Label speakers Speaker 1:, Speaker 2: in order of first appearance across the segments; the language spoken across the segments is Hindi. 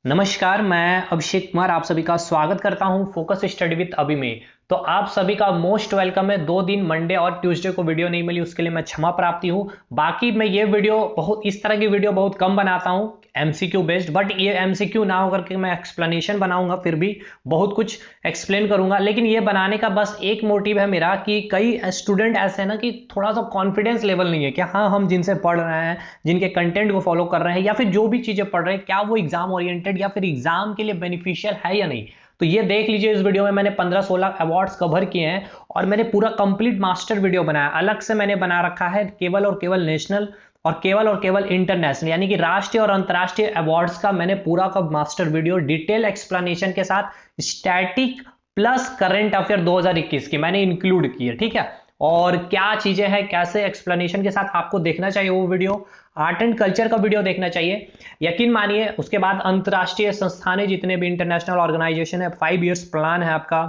Speaker 1: नमस्कार, मैं अभिषेक कुमार आप सभी का स्वागत करता हूं फोकस स्टडी विद अभी में। तो आप सभी का मोस्ट वेलकम है। 2 दिन मंडे और ट्यूसडे को वीडियो नहीं मिली, उसके लिए मैं क्षमा प्रार्थी हूं। बाकी मैं ये वीडियो बहुत इस तरह की वीडियो बहुत कम बनाता हूं, एमसीक्यू बेस्ड। बट ये एमसीक्यू ना होकर के मैं एक्सप्लेनेशन बनाऊंगा, फिर भी बहुत कुछ एक्सप्लेन करूंगा। लेकिन ये बनाने का बस एक मोटिव है मेरा कि कई स्टूडेंट ऐसे हैं ना कि थोड़ा सा कॉन्फिडेंस लेवल नहीं है कि हाँ, हम जिनसे पढ़ रहे हैं, जिनके कंटेंट को फॉलो कर रहे हैं या फिर जो भी चीजें पढ़ रहे हैं, क्या वो एग्जाम ओरिएंटेड या फिर एग्जाम के लिए बेनिफिशियल है या नहीं। तो ये देख लीजिए, इस वीडियो में मैंने 15-16 अवार्ड्स कवर किए हैं और मैंने पूरा कंप्लीट मास्टर वीडियो बनाया। अलग से मैंने बना रखा है केवल और केवल नेशनल और केवल इंटरनेशनल यानी कि राष्ट्रीय और अंतर्राष्ट्रीय अवार्ड्स का मैंने पूरा का मास्टर वीडियो डिटेल एक्सप्लेनेशन के साथ स्टैटिक प्लस करंट अफेयर 2021 की मैंने इंक्लूड की है। ठीक है, और क्या चीजें हैं, कैसे एक्सप्लेनेशन के साथ आपको देखना चाहिए वो वीडियो। आर्ट एंड कल्चर का वीडियो देखना चाहिए, यकीन मानिए। उसके बाद अंतर्राष्ट्रीय संस्थानें जितने भी इंटरनेशनल ऑर्गेनाइजेशन है, 5 इयर्स प्लान है आपका।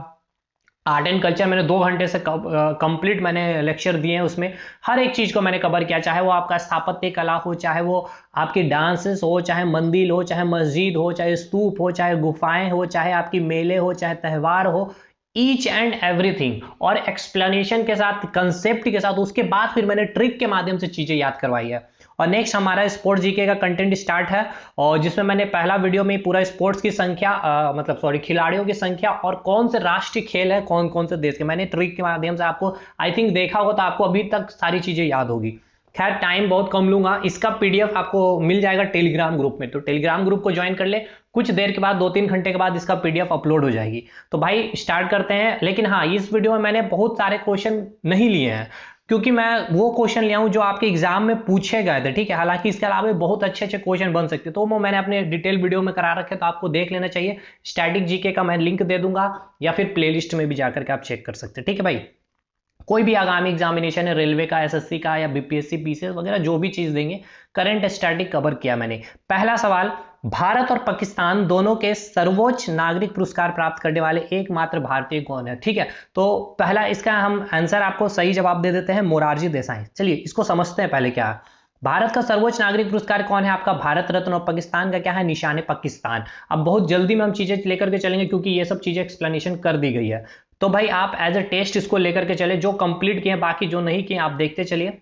Speaker 1: आर्ट एंड कल्चर मैंने 2 घंटे से कंप्लीट मैंने लेक्चर दिए हैं, उसमें हर एक चीज को मैंने कवर किया। चाहे वो आपका स्थापत्य कला हो, चाहे वो आपकी डांसेस हो, चाहे मंदिर हो, चाहे मस्जिद हो, चाहे स्तूप हो, चाहे गुफाएं हो, चाहे आपकी मेले हो, चाहे त्यौहार हो, ईच एंड एवरीथिंग। और एक्सप्लेनेशन के साथ, कंसेप्ट के साथ। उसके बाद फिर मैंने ट्रिक के माध्यम से चीजें याद करवाई है। और नेक्स्ट हमारा स्पोर्ट्स जीके का कंटेंट स्टार्ट है, और जिसमें मैंने पहला वीडियो में पूरा स्पोर्ट्स की संख्या खिलाड़ियों की संख्या और कौन से राष्ट्रीय खेल है, कौन कौन से देश के, मैंने ट्रिक के माध्यम से आपको आई थिंक देखा होगा, तो आपको अभी तक सारी चीजें याद होगी। खैर, टाइम बहुत कम लूंगा। इसका पीडीएफ आपको मिल जाएगा टेलीग्राम ग्रुप में, तो टेलीग्राम ग्रुप को ज्वाइन कर ले। कुछ देर के बाद, 2-3 घंटे के बाद इसका पीडीएफ अपलोड हो जाएगी। तो भाई स्टार्ट करते हैं। लेकिन हाँ, इस वीडियो में मैंने बहुत सारे क्वेश्चन नहीं लिए हैं, क्योंकि मैं वो क्वेश्चन लिया हूं जो आपके एग्जाम में पूछे गए थे। ठीक है, हालांकि इसके अलावा बहुत अच्छे अच्छे क्वेश्चन बन सकते, तो वो मैंने अपने डिटेल वीडियो में करा रखे, तो आपको देख लेना चाहिए। स्टैटिक जीके का मैं लिंक दे दूंगा, या फिर प्लेलिस्ट में भी जाकर के आप चेक कर सकते हैं। ठीक है भाई, कोई भी आगामी एग्जामिनेशन है, रेलवे का, एसएससी का, या बीपीएससी, पीसीएस वगैरह जो भी चीज देंगे, करंट स्टैटिक कवर किया मैंने। पहला सवाल, भारत और पाकिस्तान दोनों के सर्वोच्च नागरिक पुरस्कार प्राप्त करने वाले एकमात्र भारतीय कौन है। ठीक है, तो पहला इसका हम आंसर आपको सही जवाब दे देते हैं, मोरारजी देसाई। चलिए इसको समझते हैं पहले क्या है। भारत का सर्वोच्च नागरिक पुरस्कार कौन है आपका, भारत रत्न। और पाकिस्तान का क्या है, निशान पाकिस्तान। अब बहुत जल्दी में हम चीजें लेकर के चलेंगे, क्योंकि ये सब चीजें एक्सप्लेनेशन कर दी गई है। तो भाई आप एज ए टेस्ट इसको लेकर के चले, जो कंप्लीट किए, बाकी जो नहीं किए आप देखते चलिए।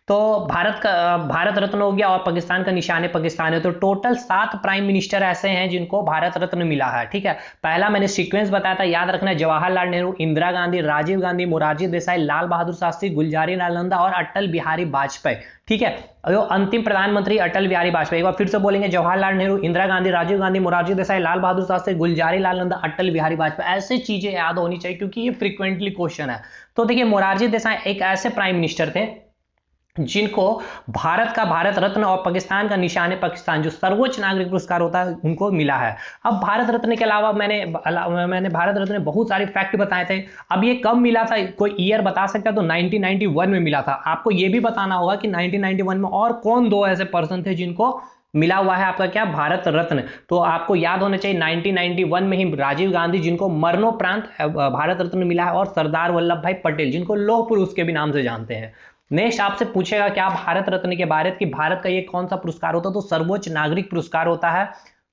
Speaker 1: तो भारत रत्न हो गया, और पाकिस्तान का निशान पाकिस्तान है। तो टोटल 7 प्राइम मिनिस्टर ऐसे हैं जिनको भारत रत्न मिला है। ठीक है, पहला मैंने सीक्वेंस बताया था, याद रखना है। जवाहरलाल नेहरू, इंदिरा गांधी, राजीव गांधी, मोरारजी देसाई, लाल बहादुर शास्त्री, गुलजारी लाल नंदा और अटल बिहारी वाजपेयी। ठीक है, जो अंतिम प्रधानमंत्री अटल बिहारी वाजपेयी, एक बार फिर से बोलेंगे, जवाहरलाल नेहरू, इंदिरा गांधी, राजीव गांधी, मोरारजी देसाई, लाल बहादुर शास्त्री, गुलजारी लाल नंदा, अटल बिहारी वाजपेयी। ऐसे चीजें याद होनी चाहिए, क्योंकि ये फ्रीक्वेंटली क्वेश्चन है। तो देखिए, मोरारजी देसाई एक ऐसे प्राइम मिनिस्टर थे जिनको भारत का भारत रत्न और पाकिस्तान का निशान पाकिस्तान, जो सर्वोच्च नागरिक पुरस्कार होता है, उनको मिला है। अब भारत रत्न के अलावा मैंने भारत रत्न में बहुत सारे फैक्ट बताए थे। अब ये कब मिला था, कोई ईयर बता सकता है? तो 1991 में मिला था। आपको ये भी बताना होगा कि 1991 में और कौन 2 ऐसे पर्सन थे जिनको मिला हुआ है आपका क्या, भारत रत्न। तो आपको याद होना चाहिए 1991 में ही राजीव गांधी, जिनको मरणोपरांत भारत रत्न मिला है, और सरदार वल्लभ भाई पटेल, जिनको लौह पुरुष के भी नाम से जानते हैं। नेक्स्ट आपसे पूछेगा क्या, भारत रत्न के बारे कि भारत का ये कौन सा पुरस्कार होता है, तो सर्वोच्च नागरिक पुरस्कार होता है।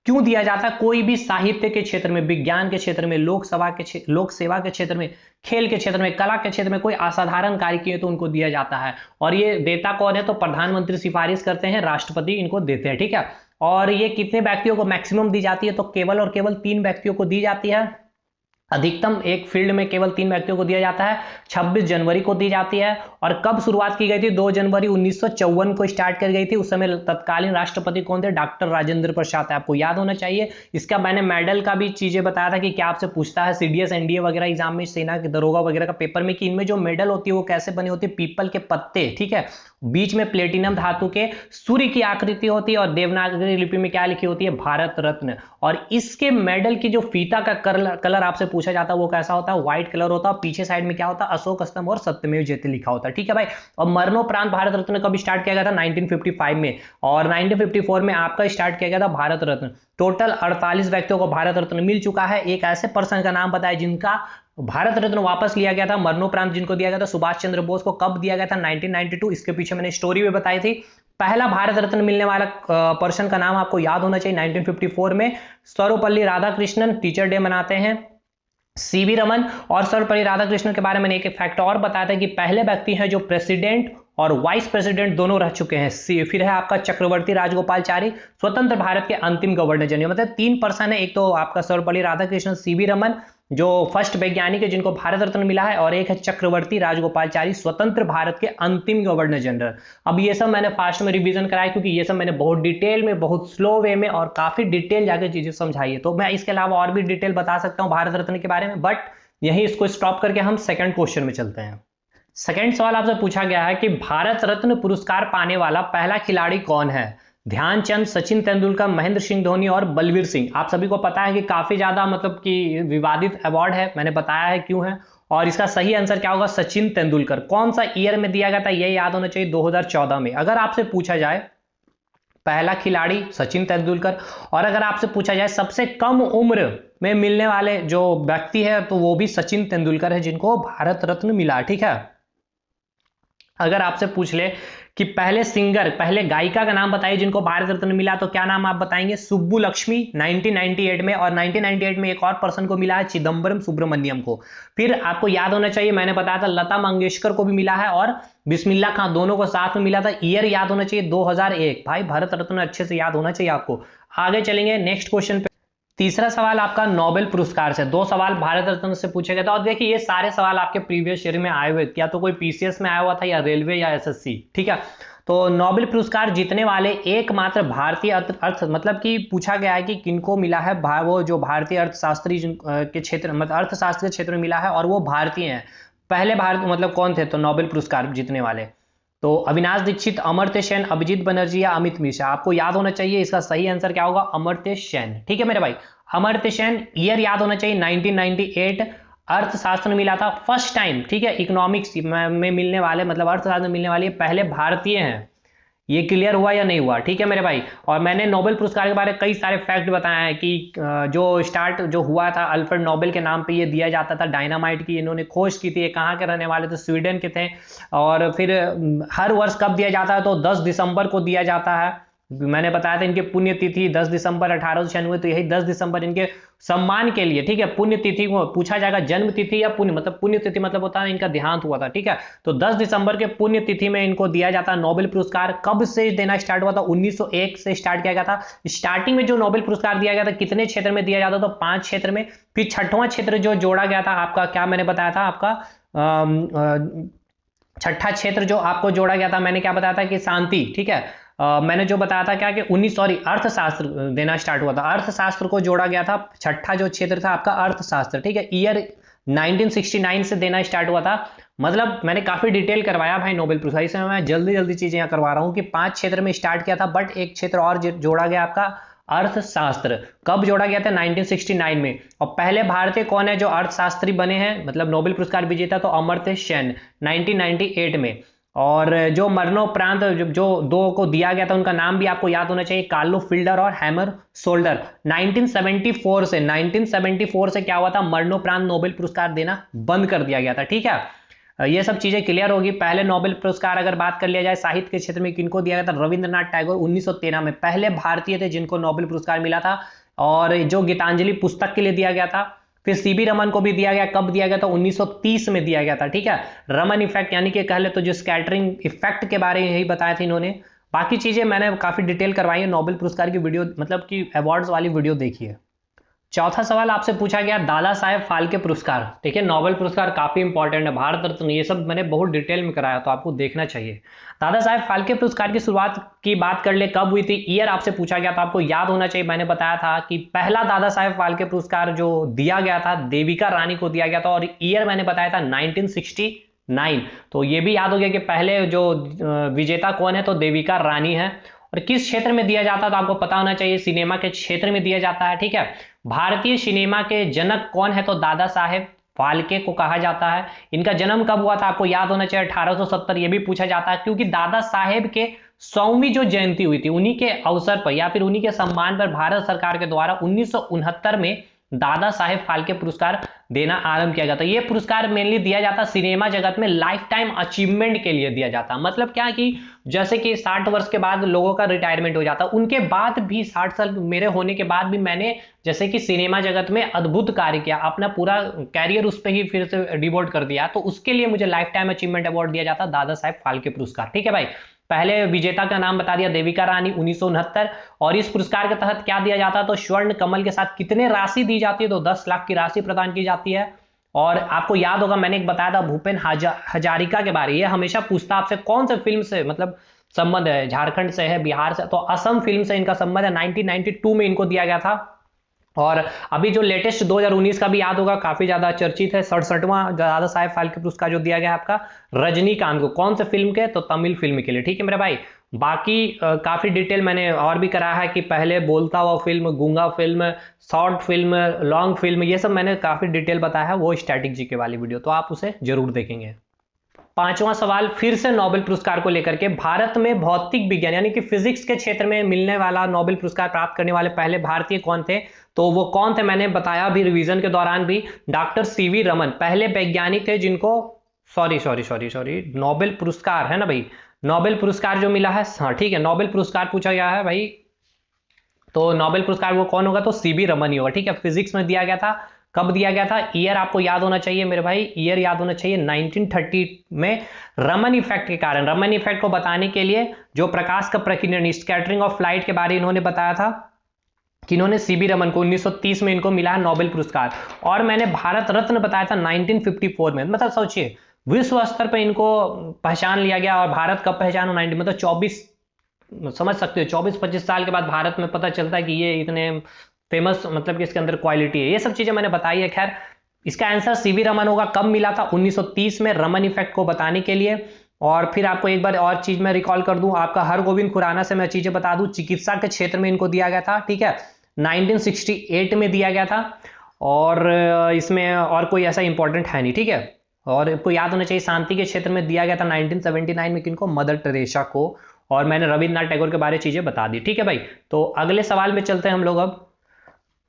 Speaker 1: क्यों दिया जाता है? कोई भी साहित्य के क्षेत्र में, विज्ञान के क्षेत्र में, लोक सेवा के क्षेत्र में, खेल के क्षेत्र में, कला के क्षेत्र में कोई असाधारण कार्य किए तो उनको दिया जाता है। और ये देता कौन है? तो प्रधानमंत्री सिफारिश करते हैं, राष्ट्रपति इनको देते हैं। ठीक है, और ये कितने व्यक्तियों को मैक्सिमम दी जाती है? तो केवल और केवल 3 व्यक्तियों को दी जाती है। अधिकतम एक फील्ड में केवल 3 व्यक्तियों को दिया जाता है। 26 जनवरी को दी जाती है। और कब शुरुआत की गई थी? 2 जनवरी 1954 को स्टार्ट कर गई थी। उस समय तत्कालीन राष्ट्रपति कौन थे? डॉक्टर राजेंद्र प्रसाद। आपको याद होना चाहिए। इसका मैंने मेडल का भी चीजें बताया था कि क्या आपसे पूछता है सीडीएस एनडीए वगैरह एग्जाम में, सेना के दरोगा वगैरह का पेपर में, कि इनमें जो मेडल होती है वो कैसे बने होते हैं? पीपल के पत्ते। ठीक है, बीच में प्लेटिनम धातु के सूर्य की आकृति होती है, और देवनागरी लिपि में क्या लिखी होती है? भारत रत्न। और इसके मेडल की जो फीता का कलर आपसे पूछा जाता है वो कैसा होता है? व्हाइट कलर होता है। पीछे साइड में क्या होता है? अशोक स्तंभ और सत्यमेव जयते लिखा होता है। ठीक है भाई, और मरणोपरांत भारत रत्न कब स्टार्ट किया गया था? 1955 में। और 1954 में आपका स्टार्ट किया गया था भारत रत्न। टोटल 48 व्यक्तियों को भारत रत्न मिल चुका है। एक ऐसे पर्सन का नाम बताया जिनका भारत रत्न वापस लिया गया था मरणोपरांत, जिनको दिया गया था। सुभाष चंद्र बोस को कब दिया गया था? 1992। इसके पीछे मैंने स्टोरी भी बताई थी। पहला भारत रत्न मिलने वाला पर्सन का नाम आपको याद होना चाहिए 1954 में सर्वपल्ली राधाकृष्णन, टीचर डे मनाते हैं। सीवी रमन और सर्वपल्ली राधाकृष्णन के बारे में एक फैक्ट और बताया था कि पहले व्यक्ति हैं जो प्रेसिडेंट और वाइस प्रेसिडेंट दोनों रह चुके हैं। फिर है आपका चक्रवर्ती राजगोपालचारी, स्वतंत्र भारत के अंतिम गवर्नर जनरल, मतलब 3 पर्सन है, एक तो आपका सर्वपल्ली राधाकृष्णन, सीवी रमन जो फर्स्ट वैज्ञानिक है जिनको भारत रत्न मिला है, और एक है चक्रवर्ती राजगोपालचारी, स्वतंत्र भारत के अंतिम गवर्नर जनरल। अब ये सब मैंने फास्ट में रिवीजन कराया क्योंकि ये सब मैंने बहुत डिटेल में, बहुत स्लो वे में और काफी डिटेल जाके चीजें समझाई है, तो मैं इसके अलावा और भी डिटेल बता सकता हूँ भारत रत्न के बारे में, बट यही इसको स्टॉप करके हम सेकंड क्वेश्चन में चलते हैं। सेकंड सवाल आपसे पूछा गया है कि भारत रत्न पुरस्कार पाने वाला पहला खिलाड़ी कौन है? ध्यानचंद, सचिन तेंदुलकर, महेंद्र सिंह धोनी और बलवीर सिंह। आप सभी को पता है कि काफी ज्यादा मतलब कि विवादित अवार्ड है, मैंने बताया है क्यों है, और इसका सही आंसर क्या होगा? सचिन तेंदुलकर। कौन सा ईयर में दिया गया था ये याद होना चाहिए, 2014 में। अगर आपसे पूछा जाए पहला खिलाड़ी सचिन तेंदुलकर, और अगर आपसे पूछा जाए सबसे कम उम्र में मिलने वाले जो व्यक्ति है तो वो भी सचिन तेंदुलकर है जिनको भारत रत्न मिला, ठीक है। अगर आपसे पूछ ले कि पहले सिंगर, पहले गायिका का नाम बताइए जिनको भारत रत्न मिला, तो क्या नाम आप बताएंगे? सुब्बू लक्ष्मी 1998 में, और 1998 में एक और पर्सन को मिला है, चिदम्बरम सुब्रमण्यम को। फिर आपको याद होना चाहिए, मैंने बताया था लता मंगेशकर को भी मिला है और बिस्मिल्लाह खान, दोनों को साथ में मिला था। ईयर याद होना चाहिए 2001। भाई भारत रत्न अच्छे से याद होना चाहिए आपको। आगे चलेंगे नेक्स्ट क्वेश्चन पे। तीसरा सवाल आपका नोबेल पुरस्कार से। 2 सवाल भारत रत्न से पूछे गए थे, और देखिए ये सारे सवाल आपके प्रीवियस ईयर में आए हुए, या तो कोई पीसीएस में आया हुआ था या रेलवे या एसएससी, ठीक है। तो नोबेल पुरस्कार जीतने वाले एकमात्र भारतीय अर्थ मतलब कि पूछा गया है कि किनको मिला है, वो जो भारतीय अर्थशास्त्री के क्षेत्र, मतलब अर्थशास्त्र के क्षेत्र में मिला है और वो भारतीय हैं। पहले भारत मतलब कौन थे तो नोबेल पुरस्कार जीतने वाले? तो अविनाश दीक्षित, अमर्त्य सेन, अभिजीत बनर्जी या अमित मिश्रा। आपको याद होना चाहिए इसका सही आंसर क्या होगा? अमर्त्य सेन, ठीक है मेरे भाई। अमर्त्य सेन। ईयर याद होना चाहिए 1998। अर्थशास्त्र में मिला था फर्स्ट टाइम, ठीक है। इकोनॉमिक्स में मिलने वाले, मतलब अर्थशास्त्र में मिलने वाले पहले भारतीय हैं। ये क्लियर हुआ या नहीं हुआ? ठीक है मेरे भाई। और मैंने नोबेल पुरस्कार के बारे में कई सारे फैक्ट बताए हैं कि जो स्टार्ट जो हुआ था अल्फ्रेड नोबेल के नाम पे ये दिया जाता था। डायनामाइट की इन्होंने खोज की थी। ये कहाँ के रहने वाले थे? स्वीडन के थे। और फिर हर वर्ष कब दिया जाता है तो 10 दिसंबर को दिया जाता है। मैंने बताया था इनकी पुण्यतिथि 10 दिसंबर 1896, तो यही 10 दिसंबर इनके सम्मान के लिए, ठीक है। पुण्यतिथि को पूछा जाएगा जन्म तिथि या पुण्य, मतलब पुण्यतिथि मतलब होता है इनका देहांत हुआ था, ठीक है। तो 10 दिसंबर के पुण्यतिथि में इनको दिया जाता है नोबेल पुरस्कार। कब से देना स्टार्ट हुआ था? 1901 से स्टार्ट किया गया था। स्टार्टिंग में जो नोबेल पुरस्कार दिया गया था कितने क्षेत्र में दिया जाता? तो 5 क्षेत्र में। फिर 6वां क्षेत्र जो जोड़ा गया था आपका, क्या मैंने बताया था आपका, 6ठा क्षेत्र जो आपको जोड़ा गया था, मैंने क्या बताया था कि शांति, ठीक है। मैंने जो बताया था क्या कि अर्थशास्त्र देना स्टार्ट हुआ था। अर्थशास्त्र को जोड़ा गया था। 6ठा जो क्षेत्र था आपका अर्थशास्त्र, ठीक है। ईयर 1969 से देना स्टार्ट हुआ था। मतलब मैंने काफी डिटेल करवाया भाई नोबेल पुरस्कार, इसमें मैं जल्दी जल्दी चीजें यहाँ करवा रहा हूँ कि 5 क्षेत्र में स्टार्ट किया था, बट एक क्षेत्र और जोड़ा गया आपका अर्थशास्त्र। कब जोड़ा गया था? 1969 में। और पहले भारतीय कौन है जो अर्थशास्त्री बने हैं, मतलब नोबेल पुरस्कार विजेता? तो अमर्त्य सेन 1998 में। और जो मरणोपरांत जो 2 को दिया गया था उनका नाम भी आपको याद होना चाहिए, कार्लो फिल्डर और हैमर सोल्डर। 1974 से क्या हुआ था? मरणोपरांत नोबेल पुरस्कार देना बंद कर दिया गया था, ठीक है। ये सब चीजें क्लियर होगी। पहले नोबेल पुरस्कार अगर बात कर लिया जाए साहित्य के क्षेत्र में किनको दिया गया था? रविंद्रनाथ टैगोर 1913 में पहले भारतीय थे जिनको नोबेल पुरस्कार मिला था। और जो गीतांजलि पुस्तक के लिए दिया गया था। फिर सीबी रमन को भी दिया गया। कब दिया गया था? 1930 में दिया गया था, ठीक है। रमन इफेक्ट यानी कि कह ले तो जो स्कैटरिंग इफेक्ट के बारे में यही बताया था इन्होंने। बाकी चीजें मैंने काफी डिटेल करवाई है। नोबेल पुरस्कार की वीडियो, मतलब कि अवार्ड्स वाली वीडियो देखिए। चौथा सवाल आपसे पूछा गया दादा साहेब फाल्के पुरस्कार। देखिए नोबेल पुरस्कार काफी इंपॉर्टेंट है, भारत रत्न, ये सब मैंने बहुत डिटेल में कराया तो आपको देखना चाहिए। दादा साहेब फाल्के पुरस्कार की शुरुआत की बात कर ले, कब हुई थी? ईयर आपसे पूछा गया तो आपको याद होना चाहिए। मैंने बताया था कि पहला दादा साहेब फाल्के पुरस्कार जो दिया गया था देविका रानी को दिया गया था, और ईयर मैंने बताया था 1969। तो ये भी याद हो गया कि पहले जो विजेता कौन है तो देविका रानी है। और किस क्षेत्र में दिया जाता है तो आपको पता होना चाहिए, सिनेमा के क्षेत्र में दिया जाता है, ठीक है। भारतीय सिनेमा के जनक कौन है तो दादा साहेब फाल्के को कहा जाता है। इनका जन्म कब हुआ था आपको याद होना चाहिए, 1870। ये भी पूछा जाता है क्योंकि दादा साहेब के 100वीं जो जयंती हुई थी उन्हीं के अवसर पर या फिर उन्हीं के सम्मान पर भारत सरकार के द्वारा 1969 में दादा साहेब फाल्के पुरस्कार देना आरंभ किया गया था। ये पुरस्कार मेनली दिया जाता सिनेमा जगत में लाइफ टाइम अचीवमेंट के लिए दिया जाता। मतलब क्या कि जैसे कि 60 वर्ष के बाद लोगों का रिटायरमेंट हो जाता, उनके बाद भी 60 साल मेरे होने के बाद भी मैंने जैसे कि सिनेमा जगत में अद्भुत कार्य किया, अपना पूरा कैरियर उस पर ही फिर से डिवोट कर दिया, तो उसके लिए मुझे लाइफ टाइम अचीवमेंट अवार्ड दिया जाता दादा साहेब फाल्के पुरस्कार। ठीक है भाई, पहले विजेता का नाम बता दिया, देविका रानी 1969। और इस पुरस्कार के तहत क्या दिया जाता है, तो स्वर्ण कमल के साथ कितने राशि दी जाती है, तो 10 लाख की राशि प्रदान की जाती है। और आपको याद होगा मैंने एक बताया था भूपेन हजारिका के बारे, ये हमेशा पूछता आपसे कौन से फिल्म से मतलब संबंध है, झारखंड से है, बिहार से, तो असम फिल्म से इनका संबंध है। 1992 में इनको दिया गया था। और अभी जो लेटेस्ट 2019 का भी याद होगा, काफी ज्यादा चर्चित है, 67वां दादा साहेब फाल्के पुरस्कार जो दिया गया आपका रजनीकांत को, कौन से फिल्म के, तो तमिल फिल्म के लिए। ठीक है मेरे भाई, बाकी काफी डिटेल मैंने और भी करा है कि पहले बोलता हुआ फिल्म, गूंगा film, short film, long film, ये सब मैंने काफी डिटेल बताया है, वो स्टैटिक जीके वाली वीडियो, तो आप उसे जरूर देखेंगे। पांचवां सवाल फिर से नोबेल पुरस्कार को लेकर के, भारत में भौतिक विज्ञान यानी कि फिजिक्स के क्षेत्र में मिलने वाला नोबेल पुरस्कार प्राप्त करने वाले पहले भारतीय कौन थे, तो वो कौन थे मैंने बताया भी रिवीजन के दौरान भी, डॉक्टर सीवी रमन पहले वैज्ञानिक थे जिनको सॉरी नोबेल पुरस्कार है ना भाई, नोबेल पुरस्कार जो मिला है, हाँ ठीक है, नोबेल पुरस्कार पूछा गया है भाई, तो नोबेल पुरस्कार वो कौन होगा, तो सीवी रमन ही होगा। ठीक है, फिजिक्स में दिया गया था, कब दिया गया था, ईयर आपको याद होना चाहिए मेरे भाई, ईयर याद होना चाहिए 1930 में, रमन इफेक्ट के कारण, रमन इफेक्ट को बताने के लिए जो प्रकाश का प्रकीर्णन, स्कैटरिंग ऑफ लाइट के बारे इन्होंने बताया था, कि इन्होंने सीबी रमन को 1930 में इनको मिला है नोबेल पुरस्कार। और मैंने भारत रत्न बताया था 1954 में, मतलब सोचिए विश्व स्तर पर इनको पहचान लिया गया। और भारत कब पहचाना, 90 मतलब 24, समझ सकते हो 24-25 साल के बाद भारत में पता चलता है कि ये इतने फेमस, मतलब कि इसके अंदर क्वालिटी है, ये सब चीजें मैंने बताई है। खैर इसका आंसर सीवी रमन होगा, कब मिला था, 1930 में, रमन इफेक्ट को बताने के लिए। और फिर आपको एक बार और चीज मैं रिकॉल कर दूं, आपका हरगोविंद खुराना से मैं चीजें बता दूं, चिकित्सा के क्षेत्र में इनको दिया गया था। ठीक है, 1968 में दिया गया था। और इसमें और कोई ऐसा इंपॉर्टेंट है नहीं। ठीक है, और आपको याद होना चाहिए शांति के क्षेत्र में दिया गया था 1979 में, किनको, मदर टेरेसा को। और मैंने रविन्द्रनाथ टैगोर के बारे में चीजें बता दी। ठीक है भाई, तो अगले सवाल में चलते हैं हम लोग अब।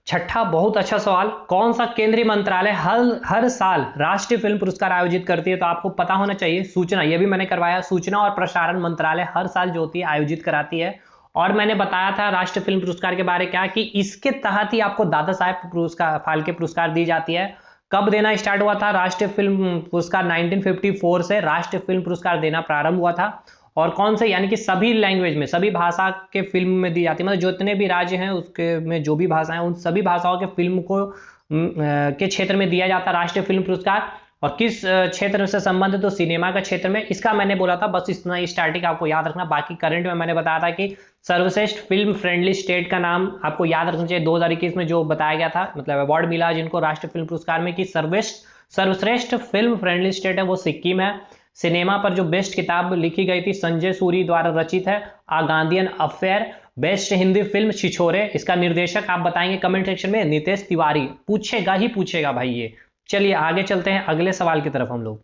Speaker 1: छठा बहुत अच्छा सवाल, कौन सा केंद्रीय मंत्रालय हर साल राष्ट्रीय फिल्म पुरस्कार आयोजित करती है, तो आपको पता होना चाहिए, सूचना, ये भी मैंने करवाया, सूचना और प्रसारण मंत्रालय हर साल जो होती है आयोजित कराती है। और मैंने बताया था राष्ट्रीय फिल्म पुरस्कार के बारे क्या, कि इसके तहत ही आपको दादा साहेब पुरस्कार फाल्के पुरस्कार दी जाती है। कब देना स्टार्ट हुआ था राष्ट्रीय फिल्म पुरस्कार, 1954 से राष्ट्रीय फिल्म पुरस्कार देना प्रारंभ हुआ था। और कौन से, यानी कि सभी लैंग्वेज में, सभी भाषा के फिल्म में दी जाती है, मतलब जितने भी राज्य हैं उसके में जो भी भाषाएं, उन सभी भाषाओं के फिल्म को के क्षेत्र में दिया जाता है राष्ट्रीय फिल्म पुरस्कार। और किस क्षेत्र से संबंधित, तो सिनेमा का क्षेत्र में, इसका मैंने बोला था, बस इतना स्टार्टिंग आपको याद रखना। बाकी करंट में मैंने बताया था कि सर्वश्रेष्ठ फिल्म फ्रेंडली स्टेट का नाम आपको याद रखना चाहिए, 2021 में जो बताया गया था, मतलब अवार्ड मिला जिनको राष्ट्रीय फिल्म पुरस्कार में, कि सर्वश्रेष्ठ फिल्म फ्रेंडली स्टेट है वो सिक्किम है। सिनेमा पर जो बेस्ट किताब लिखी गई थी संजय सूरी द्वारा रचित है, a Gandhian affair. Best Hindi film Chhichhore, इसका निर्देशक आप बताएंगे कमेंट सेक्शन में, नितेश तिवारी, पूछेगा ही पूछेगा भाई ये। चलिए आगे चलते हैं अगले सवाल की तरफ हम लोग।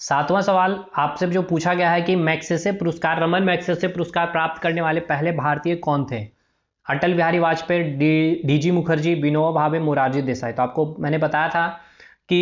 Speaker 1: सातवां सवाल आपसे जो पूछा गया है कि मैग्सेसे पुरस्कार, रमन मैग्सेसे पुरस्कार प्राप्त करने वाले पहले भारतीय कौन थे, अटल बिहारी वाजपेयी, डीजी मुखर्जी, विनोबा भावे, मोरारजी देसाई। तो आपको मैंने बताया था कि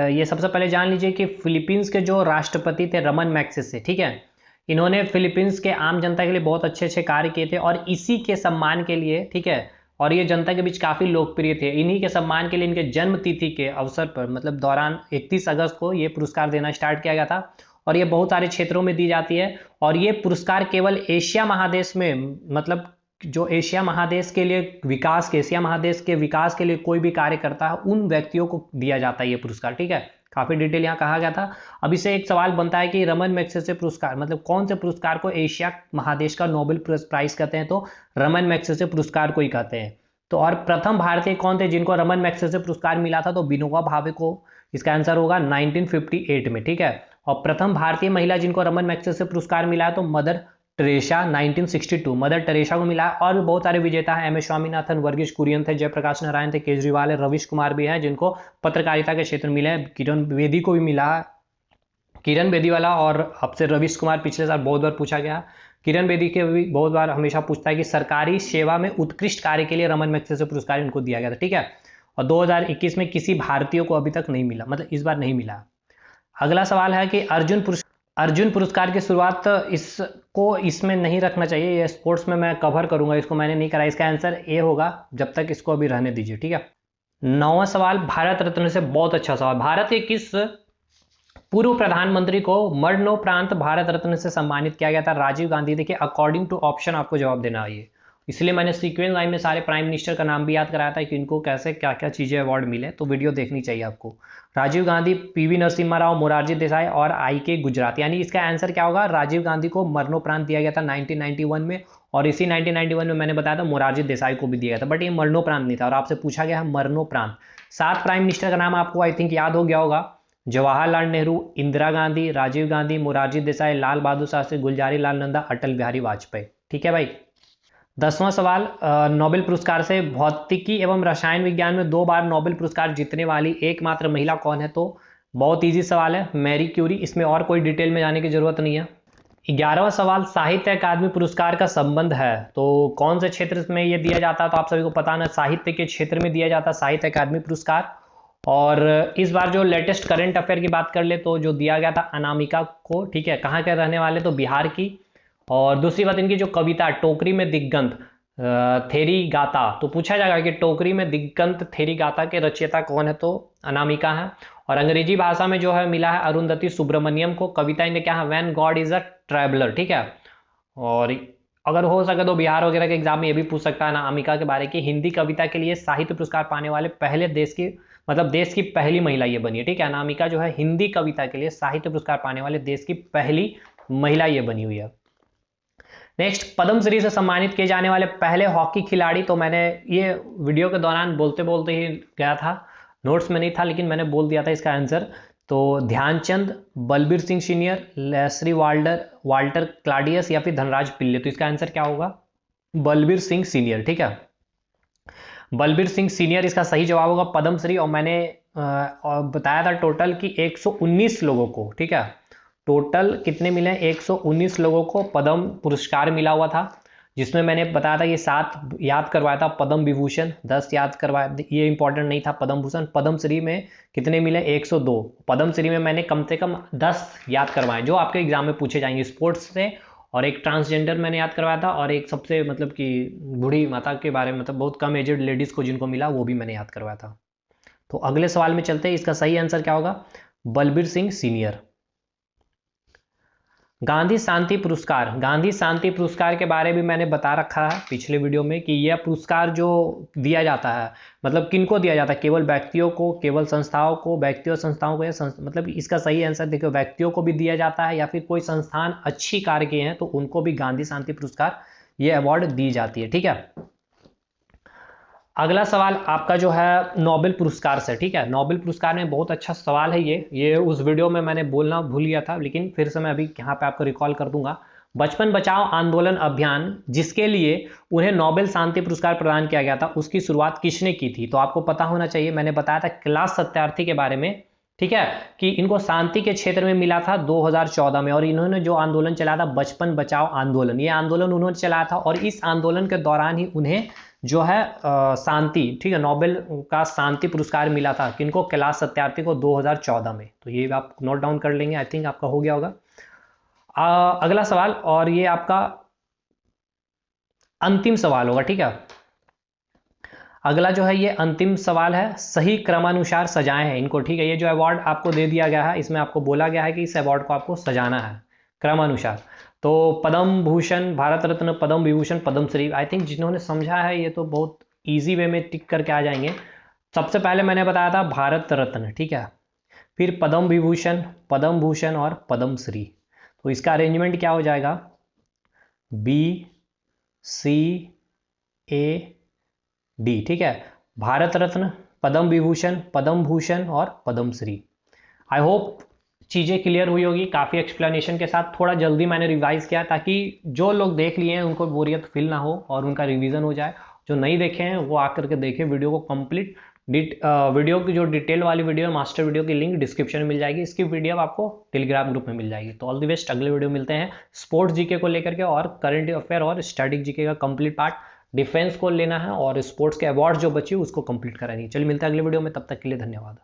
Speaker 1: ये सबसे पहले जान लीजिए कि फिलीपींस के जो राष्ट्रपति थे रमन मैग्सेसे, ठीक है, इन्होंने फिलीपींस के आम जनता के लिए बहुत अच्छे अच्छे कार्य किए थे। और इसी के सम्मान के लिए, ठीक है, और ये जनता के बीच काफी लोकप्रिय थे, इन्हीं के सम्मान के लिए इनके जन्म तिथि के अवसर पर, मतलब दौरान 31 अगस्त को ये पुरस्कार देना स्टार्ट किया गया था। और ये बहुत सारे क्षेत्रों में दी जाती है। और ये पुरस्कार केवल एशिया महादेश में, मतलब जो एशिया महादेश के लिए विकास के, एशिया महादेश के विकास के लिए कोई भी कार्य करता है उन व्यक्तियों को दिया जाता है ये पुरस्कार। ठीक है, काफी डिटेल यहाँ कहा गया था। अब इससे एक सवाल बनता है कि रमन मैग्सेसे पुरस्कार, मतलब कौन से पुरस्कार को एशिया महादेश का नोबेल प्राइज कहते हैं, तो रमन मैग्सेसे पुरस्कार को ही कहते हैं। तो और प्रथम भारतीय कौन थे जिनको रमन मैग्सेसे पुरस्कार मिला था, तो विनोबा भावे को, इसका आंसर होगा 1958 में। ठीक है, और प्रथम भारतीय महिला जिनको रमन मैग्सेसे पुरस्कार मिला है तो मदर टेरेसा, 1962 मदर टेरेसा को मिला। और भी बहुत सारे विजेता हैं, एम एस स्वामीनाथन, वर्गीश कुरियन थे, जयप्रकाश नारायण थे, केजरीवाल है, रविश कुमार भी हैं जिनको पत्रकारिता के क्षेत्र मिले हैं, किरण बेदी को भी मिला है, किरण बेदी वाला, और आपसे रविश कुमार पिछले साल बहुत बार पूछा गया। किरण बेदी के भी बहुत बार हमेशा पूछता है कि सरकारी सेवा में उत्कृष्ट कार्य के लिए रमन मैग्सेसे पुरस्कार इनको दिया गया था, ठीक है। और 2021 में किसी भारतीय को अभी तक नहीं मिला, मतलब इस बार नहीं मिला। अगला सवाल है कि अर्जुन पुरस्कार की शुरुआत इसको इसमें नहीं रखना चाहिए, ये स्पोर्ट्स में मैं कवर करूंगा, इसको मैंने नहीं करा। इसका आंसर ए होगा, जब तक इसको अभी रहने दीजिए, ठीक है। 9वां सवाल भारत रत्न से, बहुत अच्छा सवाल। भारत के किस पूर्व प्रधानमंत्री को मरणोपरांत भारत रत्न से सम्मानित किया गया था? राजीव गांधी। देखिए अकॉर्डिंग टू ऑप्शन आपको जवाब देना है, ये इसलिए मैंने सीक्वेंस लाइन में सारे प्राइम मिनिस्टर का नाम भी याद कराया था कि इनको कैसे क्या क्या चीजें अवार्ड मिले, तो वीडियो देखनी चाहिए आपको। राजीव गांधी, पीवी नरसिम्हा राव, मोरारजी देसाई और आई के गुजरात, यानी इसका आंसर क्या होगा? राजीव गांधी को मरणोपरांत दिया गया था 1991 में, और इसी 1991 में मैंने बताया था मोरारजी देसाई को भी दिया गया था, बट ये मरणोपरांत नहीं था, और आपसे पूछा गया है मरणोपरांत। 7 प्राइम मिनिस्टर का नाम आपको आई थिंक याद हो गया होगा। जवाहरलाल नेहरू, इंदिरा गांधी, राजीव गांधी, मोरारजी देसाई, लाल बहादुर शास्त्री, गुलजारी लाल नंदा, अटल बिहारी वाजपेयी, ठीक है भाई। 10वां सवाल, नोबेल पुरस्कार से भौतिकी एवं रसायन विज्ञान में 2 बार नोबेल पुरस्कार जीतने वाली एकमात्र महिला कौन है? तो बहुत इजी सवाल है, मैरी क्यूरी, इसमें और कोई डिटेल में जाने की जरूरत नहीं है। 11वां सवाल, साहित्य अकादमी पुरस्कार का संबंध है, तो कौन से क्षेत्र में ये दिया जाता है? तो आप सभी को पता ना, साहित्य के क्षेत्र में दिया जाता है साहित्य अकादमी पुरस्कार। और इस बार जो लेटेस्ट करंट अफेयर की बात कर ले तो जो दिया गया था अनामिका को, ठीक है, कहाँ के रहने वाले? तो बिहार की। और दूसरी बात, इनकी जो कविता टोकरी में दिगंत थेरी गाता, तो पूछा जाएगा कि टोकरी में दिगंत थेरी गाता के रचयिता कौन है? तो अनामिका है। और अंग्रेजी भाषा में जो है मिला है अरुंधति सुब्रमण्यम को। कविता इनके क्या है? When God is a traveller, ठीक है। और अगर हो सके तो बिहार वगैरह के एग्जाम में ये भी पूछ सकता है अनामिका के बारे की। हिंदी कविता के लिए साहित्य पुरस्कार पाने वाले पहले देश की, मतलब देश की पहली महिला ये बनी है, ठीक है। अनामिका जो है हिंदी कविता के लिए साहित्य पुरस्कार पाने वाले देश की पहली महिला ये बनी हुई है। नेक्स्ट, पद्मश्री से सम्मानित किए जाने वाले पहले हॉकी खिलाड़ी, तो मैंने ये वीडियो के दौरान बोलते बोलते ही गया था, नोट्स में नहीं था लेकिन मैंने बोल दिया था इसका आंसर। तो Dhyan Chand, Balbir Singh senior, Leslie Walter Claudius या फिर धनराज पिल्ले, तो इसका आंसर क्या होगा? बलबीर सिंह सीनियर, ठीक है। बलबीर सिंह सीनियर इसका सही जवाब होगा पद्मश्री। और मैंने बताया था टोटल कि 119 लोगों को, ठीक है, टोटल कितने मिले? 119 लोगों को पद्म पुरस्कार मिला हुआ था, जिसमें मैंने बताया था ये 7 याद करवाया था, पद्म विभूषण 10 याद करवाया, ये इंपॉर्टेंट नहीं था। पद्म भूषण, पद्मश्री में कितने मिले? 102। पद्मश्री में मैंने कम से कम 10 याद करवाए जो आपके एग्जाम में पूछे जाएंगे स्पोर्ट्स से, और एक ट्रांसजेंडर मैंने याद करवाया था, और एक सबसे मतलब कि बूढ़ी माता के बारे में, मतलब बहुत कम एजेड लेडीज को जिनको मिला वो भी मैंने याद करवाया था। तो अगले सवाल में चलते हैं, इसका सही आंसर क्या होगा? बलबीर सिंह सीनियर। गांधी शांति पुरस्कार, गांधी शांति पुरस्कार के बारे में मैंने बता रखा है पिछले वीडियो में कि यह पुरस्कार जो दिया जाता है, मतलब किनको दिया जाता है? केवल व्यक्तियों को, केवल संस्थाओं को, व्यक्तियों संस्थाओं को, या मतलब इसका सही आंसर देखो, व्यक्तियों को भी दिया जाता है, या फिर कोई संस्थान अच्छी कार्य किए हैं तो उनको भी गांधी शांति पुरस्कार ये अवार्ड दी जाती है, ठीक है। अगला सवाल आपका जो है नोबेल पुरस्कार से, ठीक है। नोबेल पुरस्कार में बहुत अच्छा सवाल है ये उस वीडियो में मैंने बोलना भूल गया था, लेकिन फिर से मैं अभी यहाँ पे आपको रिकॉल कर दूंगा। बचपन बचाओ आंदोलन अभियान, जिसके लिए उन्हें नोबेल शांति पुरस्कार प्रदान किया गया था, उसकी शुरुआत किसने की थी? तो आपको पता होना चाहिए, मैंने बताया था कैलाश सत्यार्थी के बारे में, ठीक है, कि इनको शांति के क्षेत्र में मिला था 2014 में। और इन्होंने जो आंदोलन चलाया था बचपन बचाओ आंदोलन, ये आंदोलन उन्होंने चलाया था, और इस आंदोलन के दौरान ही उन्हें जो है शांति, ठीक है, नोबेल का शांति पुरस्कार मिला था। किनको? कैलाश सत्यार्थी को 2014 में। तो ये आप नोट डाउन कर लेंगे, आई थिंक आपका हो गया होगा। अगला सवाल, और ये आपका अंतिम सवाल होगा, ठीक है। अगला जो है ये अंतिम सवाल है, सही क्रमानुसार सजाए हैं इनको, ठीक है। ये जो अवार्ड आपको दे दिया गया है, इसमें आपको बोला गया है कि इस अवार्ड को आपको सजाना है क्रमानुसार। तो पद्म भूषण, भारत रत्न, पद्म विभूषण, पद्मश्री, आई थिंक जिन्होंने समझा है ये तो बहुत इजी वे में टिक करके आ जाएंगे। सबसे पहले मैंने बताया था भारत रत्न, ठीक है, फिर पद्म विभूषण, पद्म भूषण और पद्मश्री। तो इसका अरेंजमेंट क्या हो जाएगा? बी सी ए डी, ठीक है। भारत रत्न, पद्म विभूषण, पद्म भूषण और पद्मश्री। आई होप चीज़ें क्लियर हुई होगी, काफ़ी एक्सप्लेनेशन के साथ। थोड़ा जल्दी मैंने रिवाइज किया ताकि जो लोग देख लिए हैं उनको बोरियत फील ना हो और उनका रिवीजन हो जाए। जो नहीं देखे हैं वो आकर के देखें वीडियो को कंप्लीट, वीडियो की जो डिटेल वाली वीडियो है, मास्टर वीडियो की लिंक डिस्क्रिप्शन में मिल जाएगी। इसकी वीडियो आपको टेलीग्राम ग्रुप में मिल जाएगी। तो ऑल द बेस्ट, अगले वीडियो मिलते हैं स्पोर्ट्स जीके को लेकर के, और करंट अफेयर और स्टैटिक जीके का कंप्लीट पार्ट डिफेंस को लेना है, और स्पोर्ट्स के अवार्ड जो बची उसको कंप्लीट करानी है। चलिए मिलते हैं अगले वीडियो में, तब तक के लिए धन्यवाद।